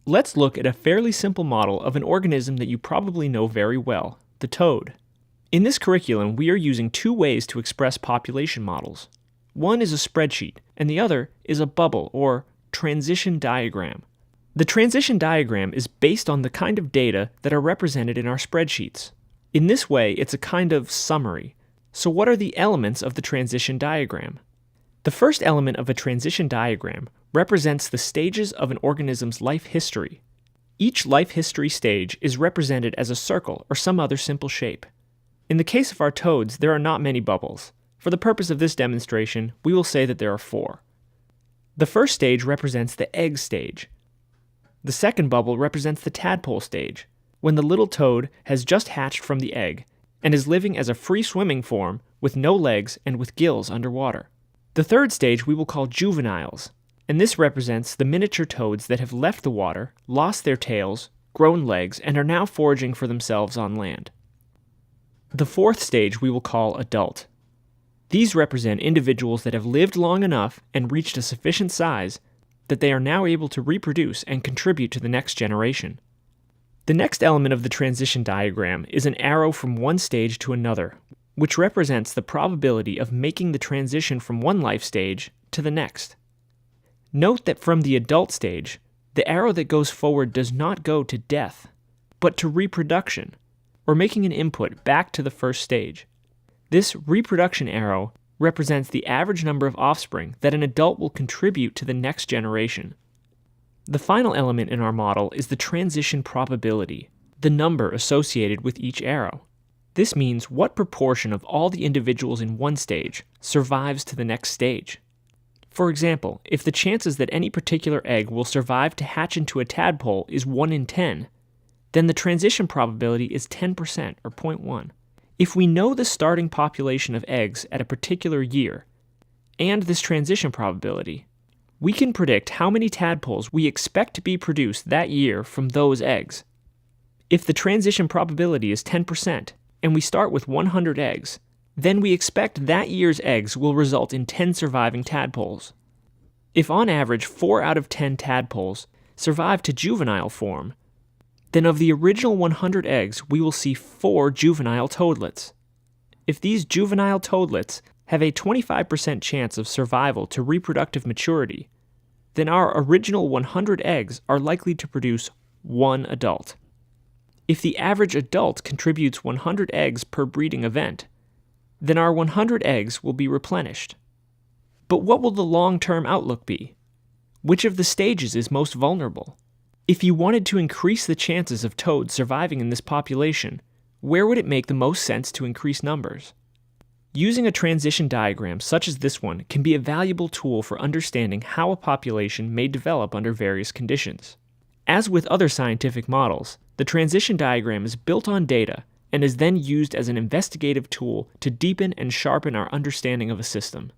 Let's look at a fairly simple model of an organism that you probably know very well, the toad. In this curriculum, we are using two ways to express population models. One is a spreadsheet, and the other is a bubble or transition diagram. The transition diagram is based on the kind of data that are represented in our spreadsheets. In this way, it's a kind of summary. So what are the elements of the transition diagram? The first element of a transition diagram represents the stages of an organism's life history. Each life history stage is represented as a circle or some other simple shape. In the case of our toads, there are not many bubbles. For the purpose of this demonstration, we will say that there are 4. The first stage represents the egg stage. The second bubble represents the tadpole stage, when the little toad has just hatched from the egg and is living as a free-swimming form with no legs and with gills underwater. The third stage we will call juveniles, and this represents the miniature toads that have left the water, lost their tails, grown legs, and are now foraging for themselves on land. The fourth stage we will call adult. These represent individuals that have lived long enough and reached a sufficient size that they are now able to reproduce and contribute to the next generation. The next element of the transition diagram is an arrow from one stage to another, which represents the probability of making the transition from one life stage to the next. Note that from the adult stage, the arrow that goes forward does not go to death, but to reproduction, or making an input back to the first stage. This reproduction arrow represents the average number of offspring that an adult will contribute to the next generation. The final element in our model is the transition probability, the number associated with each arrow. This means what proportion of all the individuals in one stage survives to the next stage. For example, if the chances that any particular egg will survive to hatch into a tadpole is 1 in 10, then the transition probability is 10% or 0.1. If we know the starting population of eggs at a particular year, and this transition probability, we can predict how many tadpoles we expect to be produced that year from those eggs. If the transition probability is 10%, and we start with 100 eggs, then we expect that year's eggs will result in 10 surviving tadpoles. If on average 4 out of 10 tadpoles survive to juvenile form, then of the original 100 eggs, we will see 4 juvenile toadlets. If these juvenile toadlets have a 25% chance of survival to reproductive maturity, then our original 100 eggs are likely to produce 1 adult. If the average adult contributes 100 eggs per breeding event, then our 100 eggs will be replenished. But what will the long-term outlook be? Which of the stages is most vulnerable? If you wanted to increase the chances of toads surviving in this population, where would it make the most sense to increase numbers? Using a transition diagram such as this one can be a valuable tool for understanding how a population may develop under various conditions. As with other scientific models, the transition diagram is built on data and is then used as an investigative tool to deepen and sharpen our understanding of a system.